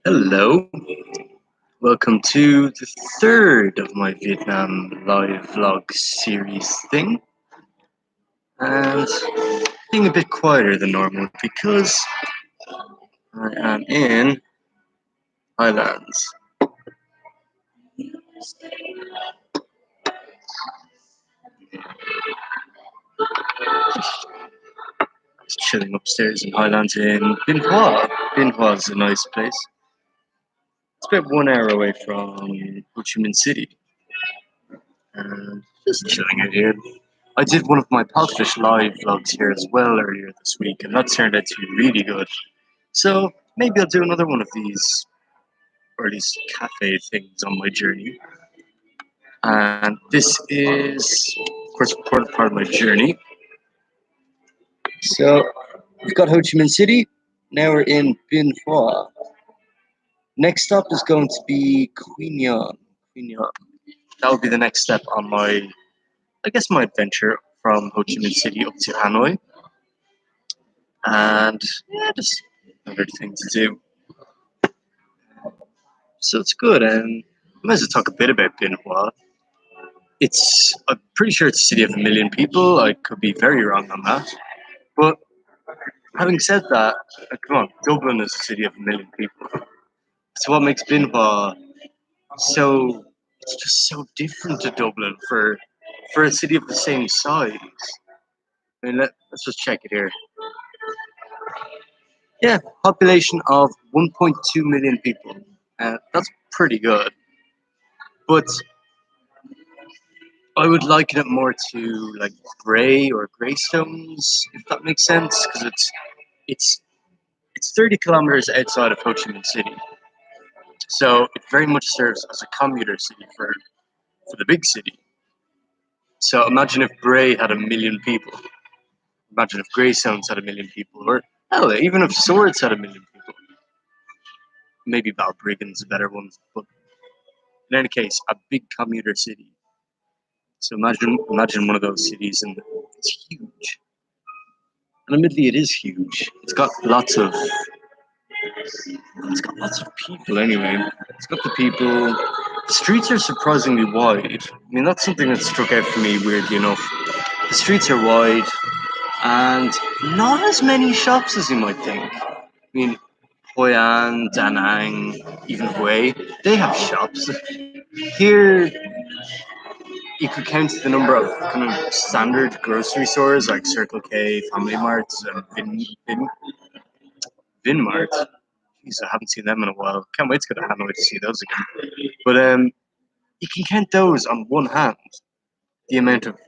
Hello, welcome to the third of my Vietnam live vlog series thing. And being a bit quieter than normal because I am in Highlands. Just chilling upstairs in Highlands in Bin Hoa. Bin Hoa is a nice place. It's about 1 hour away from Ho Chi Minh City. And just chilling out here. I did one of my Pogfish live vlogs here as well earlier this week, and that turned out to be really good. So maybe I'll do another one of these, or these cafe things on my journey. And this is, of course, part of my journey. So we've got Ho Chi Minh City. Now we're in Bin Hoa. Next stop is going to be Quy Nhon. Quy Nhon. That will be the next step on my, I guess, my adventure from Ho Chi Minh City up to Hanoi. And yeah, just another thing to do. So it's good, and I might as well talk a bit about Bin Hoa. I'm pretty sure it's a city of 1 million people. I could be very wrong on that. But having said that, come on, Dublin is a city of 1 million people. So what makes Bin Hoa so, it's just so different to Dublin for a city of the same size. I mean, let's just check it here. Yeah, population of 1.2 million people. That's pretty good. But I would liken it more to like Bray or Greystones, if that makes sense, because it's it's 30 kilometers outside of Ho Chi Minh City, so it very much serves as a commuter city for the big city. So imagine if Bray had 1 million people. Imagine if Greystones had 1 million people, or hell, even if Swords had 1 million people. Maybe Balbriggan's a better one, but in any case, a big commuter city. So imagine one of those cities, and it's huge. And admittedly, it is huge. It's got lots of people anyway. It's got the people. The streets are surprisingly wide. I mean, that's something that struck out for me, weirdly enough. The streets are wide and not as many shops as you might think. I mean, Hoi An, Da Nang, even Hue, they have shops. Here, you could count the number of kind of standard grocery stores like Circle K, Family Marts, and Vinmart. Jeez, I haven't seen them in a while. Can't wait to go to Hanoi to see those again. But you can count those on one hand. The amount of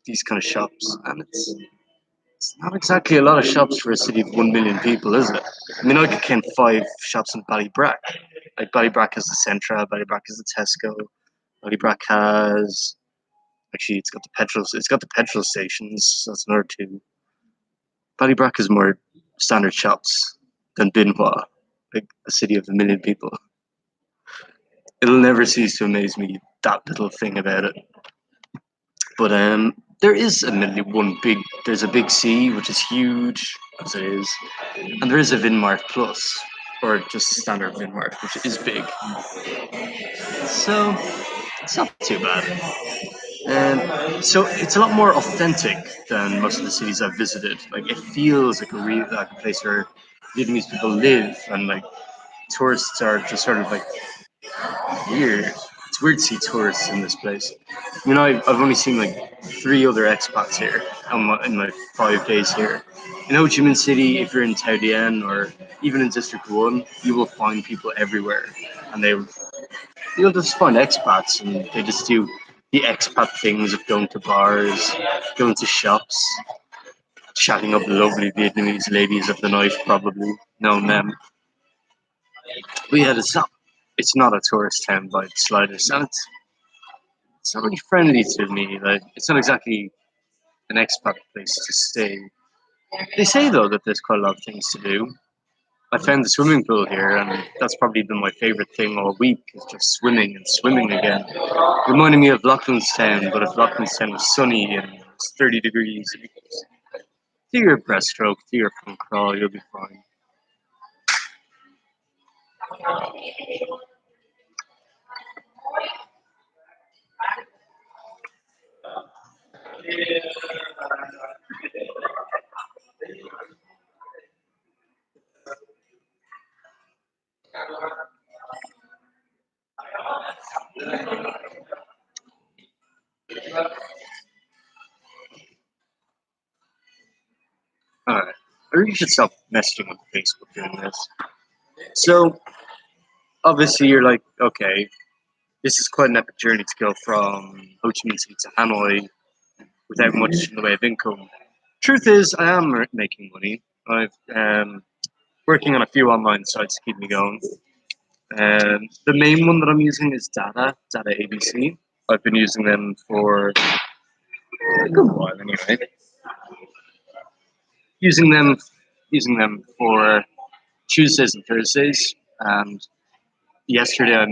these kind of shops, and it's not exactly a lot of shops for a city of 1 million people, is it? I mean, I could count 5 shops in Ballybrack. Like Ballybrack has the Centra, Ballybrack has the Tesco, Ballybrack has actually it's got the petrol stations. So that's another two. Ballybrack is more standard shops than Bin Hoa, like a city of 1 million people. It'll never cease to amaze me, that little thing about it. But there is admittedly there's a big C, which is huge, as it is, and there is a Vinmart Plus, or just standard Vinmart, which is big. So it's not too bad. And so it's a lot more authentic than most of the cities I've visited. Like it feels like like a place where Vietnamese people live, and like tourists are just sort of like weird. It's weird to see tourists in this place. You know, I've only seen like 3 other expats here in my 5 days here. In Ho Chi Minh City, if you're in Tao Dien or even in District 1, you will find people everywhere. And you'll just find expats, and they just do the expat things of going to bars, going to shops, chatting up lovely Vietnamese ladies of the night, probably, knowing them. But yeah, it's not a tourist town by the slightest, and it's not really friendly to me. Like it's not exactly an expat place to stay. They say though that there's quite a lot of things to do. I found the swimming pool here, and that's probably been my favorite thing all week. Is just swimming and swimming again. Reminding me of Loughlinstown, but if Loughlinstown was sunny and it's 30 degrees. Do your breaststroke, do your front crawl, you'll be fine. Alright. I really should stop messaging on Facebook doing this. So, obviously, you're like, okay, this is quite an epic journey to go from Ho Chi Minh City to Hanoi without much in the way of income. Truth is, I am making money. I've working on a few online sites to keep me going. The main one that I'm using is Data ABC. I've been using them for a good while anyway. Using them, using them for Tuesdays and Thursdays. And yesterday I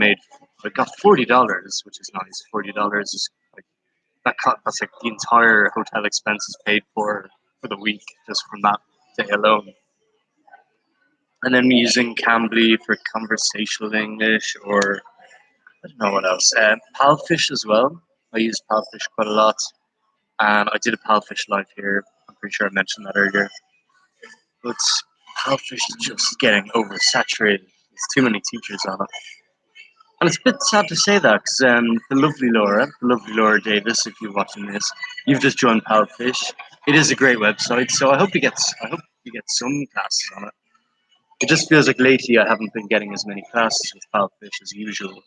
got $40, which is nice. $40 is like that's like the entire hotel expenses paid for the week just from that day alone. And then using Cambly for conversational English, or I don't know what else. Palfish as well. I use Palfish quite a lot, and I did a Palfish live here. I'm pretty sure I mentioned that earlier. But Palfish is just getting oversaturated. There's too many teachers on it, and it's a bit sad to say that because the lovely Laura Davis, if you're watching this, you've just joined Palfish. It is a great website, so I hope you get some classes on it. It just feels like lately I haven't been getting as many classes with Palfish as usual.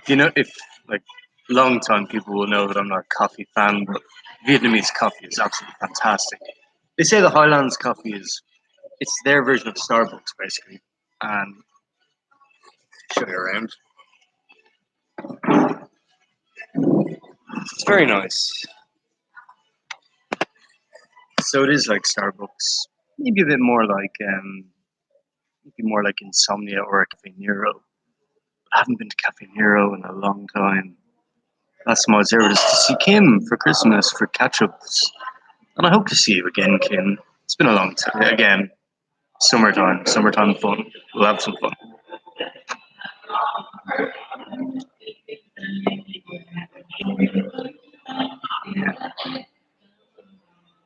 You know, if like long time people will know that I'm not a coffee fan, but Vietnamese coffee is absolutely fantastic. They say the Highlands coffee is it's their version of Starbucks basically, and show you around. It's very nice. So it is like Starbucks, maybe a bit more like maybe more like Insomnia or Cafe Nero. I haven't been to Cafe Nero in a long time. Last time I was there was to see Kim for Christmas for catch-ups, and I hope to see you again, Kim. It's been a long time. Again, summertime fun. We'll have some fun.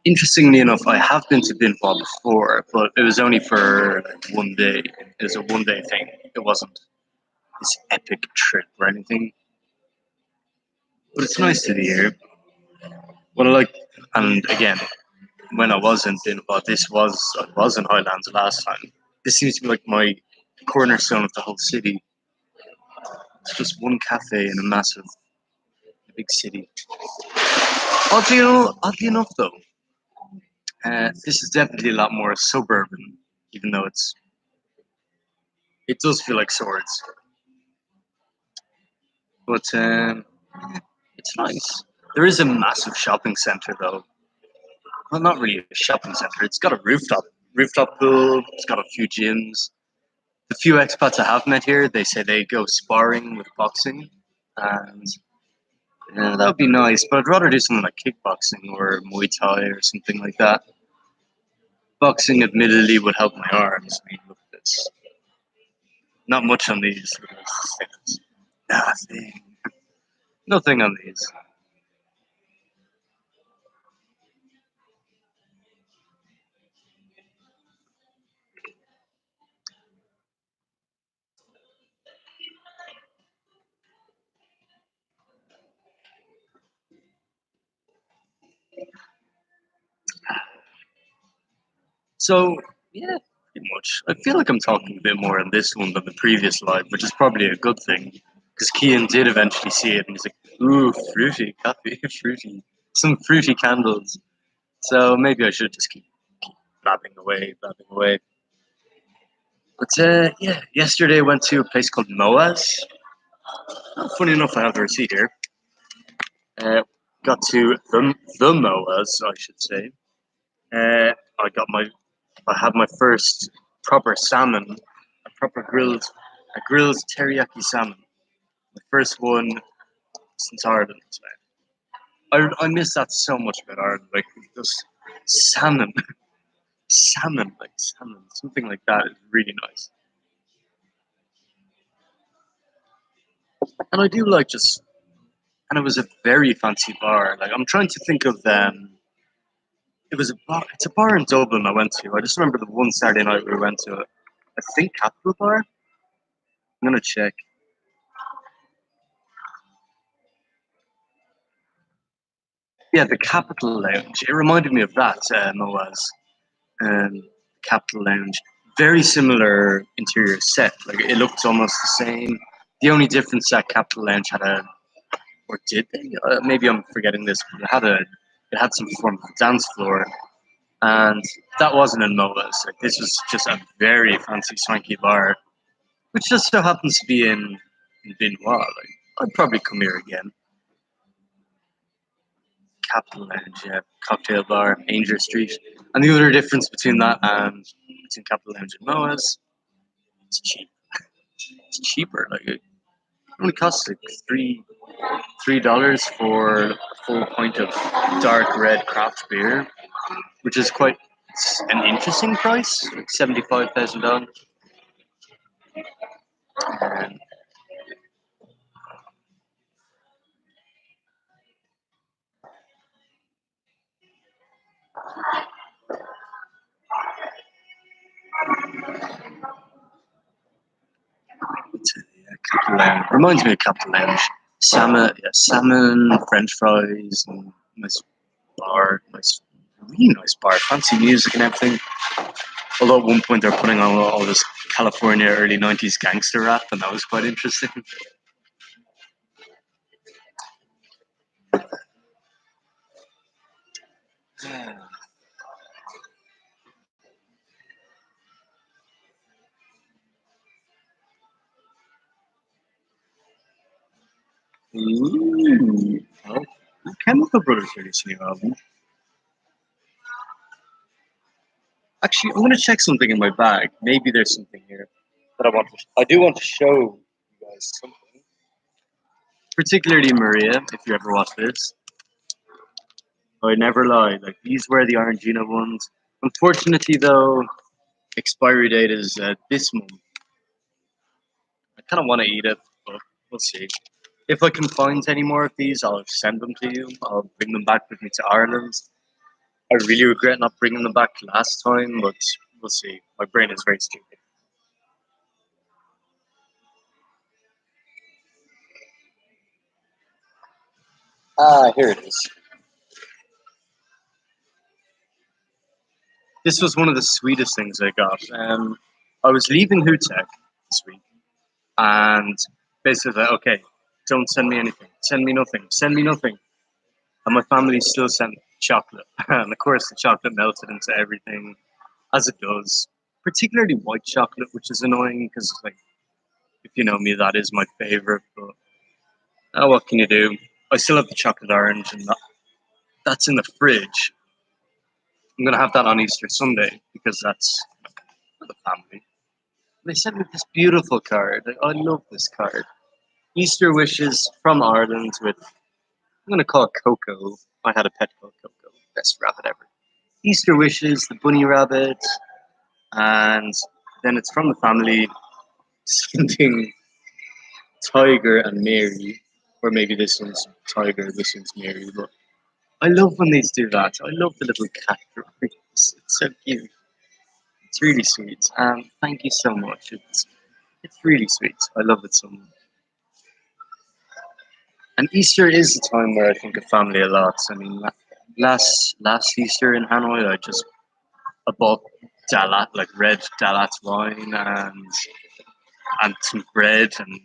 Interestingly enough, I have been to Bin Pha before, but it was only for like 1 day. It was a 1 day thing. It wasn't this epic trip or anything. But it's nice to be here. What I like, and again, when I was in Bin Pha, I was in Highlands last time. This seems to be like my cornerstone of the whole city. It's just one cafe in a big city. Oddly enough, though, this is definitely a lot more suburban, even though it does feel like swords. But it's nice. There is a massive shopping center, though. Well, not really a shopping center. It's got a rooftop pool. It's got a few gyms. The few expats I have met here, they say they go sparring with boxing, and that would be nice. But I'd rather do something like kickboxing or Muay Thai or something like that. Boxing, admittedly, would help my arms. I mean, look at this. Not much on these. Nothing. Nothing on these. So, yeah, pretty much. I feel like I'm talking a bit more on this one than the previous live, which is probably a good thing. Because Kian did eventually see it and he's like, ooh, fruity coffee, fruity. Some fruity candles. So maybe I should just keep blabbing away, blabbing away. But yeah, yesterday I went to a place called Moas. Funny enough, I have the receipt here. Uh, got to the Moas, I should say. I got I had my first proper salmon, a grilled teriyaki salmon. The first one since Ireland. I miss that so much about Ireland. Like just salmon, salmon, something like that is really nice. And I do like just, and it was a very fancy bar. Like I'm trying to think of it was a bar. It's a bar in Dublin I went to. I just remember the one Saturday night we went to it. I think Capital Bar. I'm gonna check. Yeah, the Capital Lounge. It reminded me of that, Moaz. Capital Lounge. Very similar interior set. Like it looked almost the same. The only difference that Capital Lounge had or did they? Maybe I'm forgetting this, but it had some form of dance floor, and that wasn't in Moa's. Like this was just a very fancy, swanky bar, which just so happens to be in Benoit. Like I'd probably come here again. Capital Lounge, yeah, cocktail bar, Ainger Street. And the other difference between that and between Capital Lounge and Moa's, it's cheap. It's cheaper. Like it only costs like $3 for a full pint of dark red craft beer, which is quite an interesting price, like $75,000. And yeah, Capital Lounge reminds me of Capital Lounge. Salmon, yeah, salmon, French fries, and nice bar, really nice bar, fancy music and everything. Although at one point they're putting on all this California early '90s gangster rap, and that was quite interesting. Ooh, oh, Chemical Brothers released a new album. Actually, I'm gonna check something in my bag. Maybe there's something here that I want to. I do want to show you guys something, particularly Maria. If you ever watch this, I never lie. Like these were the Orangina ones. Unfortunately, though, expiry date is this month. I kind of want to eat it, but we'll see. If I can find any more of these, I'll send them to you. I'll bring them back with me to Ireland. I really regret not bringing them back last time, but we'll see. My brain is very stupid. Ah, here it is. This was one of the sweetest things I got. I was leaving Hootech this week, and basically, okay, don't send me anything. Send me nothing. Send me nothing. And my family still sent chocolate, and of course, the chocolate melted into everything, as it does. Particularly white chocolate, which is annoying because, like, if you know me, that is my favorite. But what can you do? I still have the chocolate orange, and that's in the fridge. I'm gonna have that on Easter Sunday because that's for the family. They sent me this beautiful card. I love this card. Easter wishes from Ireland with, I'm gonna call it Coco. I had a pet called Coco, best rabbit ever. Easter wishes, the bunny rabbit, and then it's from the family sending Tiger and Mary, or maybe this one's Tiger, this one's Mary. But I love when they do that. I love the little cat drawings. It's so cute. It's really sweet. Thank you so much. It's really sweet. I love it so much. And Easter is the time where I think of family a lot. I mean, last Easter in Hanoi, I bought Dalat, like red Dalat wine and some bread. And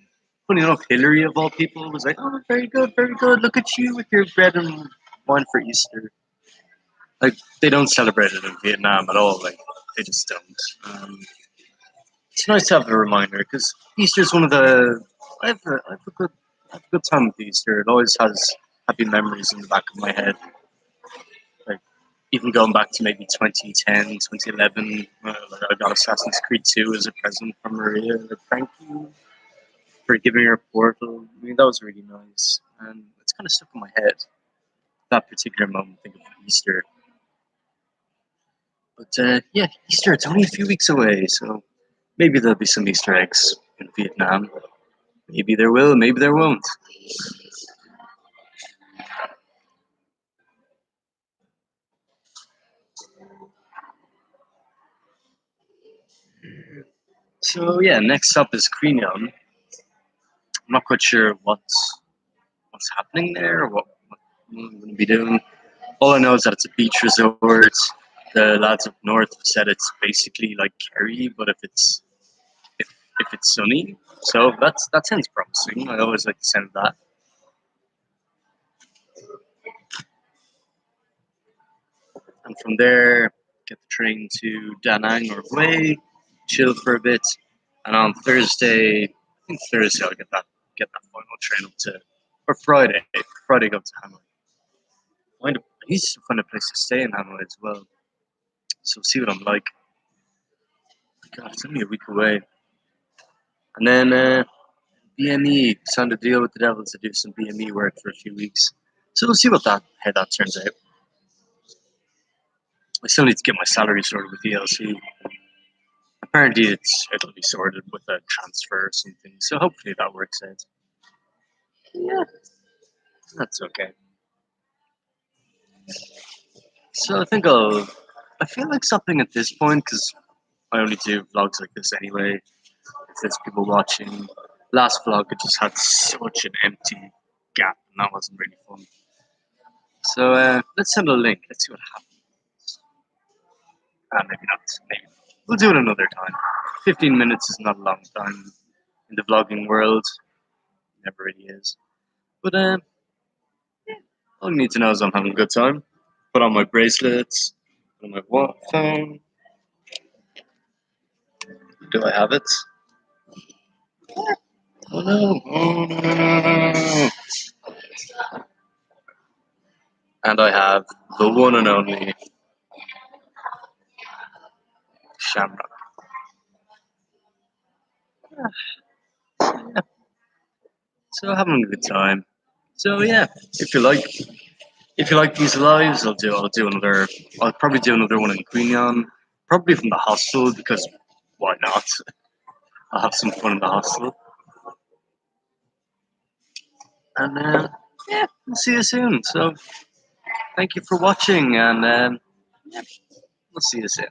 funny enough, Hillary of all people was like, "Oh, very good, very good. Look at you with your bread and wine for Easter." Like they don't celebrate it in Vietnam at all. Like they just don't. It's nice to have a reminder because Easter is one of the. I have a good time with Easter. It always has happy memories in the back of my head. Like even going back to maybe 2010, 2011, like I got Assassin's Creed 2 as a present from Maria. Like, thank you for giving her a portal. I mean, that was really nice. and it's kind of stuck in my head. That particular moment, think of Easter. But yeah, Easter, it's only a few weeks away, so maybe there'll be some Easter eggs in Vietnam. Maybe there will, maybe there won't. So yeah, next up is Queen Yon. I'm not quite sure what's happening there, or what I'm going to be doing. All I know is that it's a beach resort. The lads up north have said it's basically like Kerry, but if it's sunny. So that sounds promising. I always like the sound of that. And from there, get the train to Da Nang or Hue, chill for a bit, and on Thursday, I think Thursday I'll get that final train up to, or Friday go to Hanoi. I need to find a place to stay in Hanoi as well, so see what I'm like. God, it's only a week away, and then BME signed a deal with the Devils to do some BME work for a few weeks. So we'll see how that turns out. I still need to get my salary sorted with ELC. Apparently, it'll be sorted with a transfer or something. So hopefully that works out. Yeah, that's okay. So I feel like something at this point because I only do vlogs like this anyway. If there's people watching, last vlog it just had such an empty gap, and that wasn't really fun. So let's send a link. Let's see what happens. Maybe not. Maybe not. We'll do it another time. 15 minutes is not a long time in the vlogging world. Never really is. But all you need to know is I'm having a good time. Put on my bracelets, put on my phone. Do I have it? Oh no! Oh no! No! No! No! No! And I have the one and only Shamrock. Yeah, so having a good time. So yeah, if you like these lives, I'll do another. I'll probably do another one in Queen Yon, probably from the hostel because why not? I'll have some fun in the hostel. And yeah, we'll see you soon. So thank you for watching, and we'll see you soon.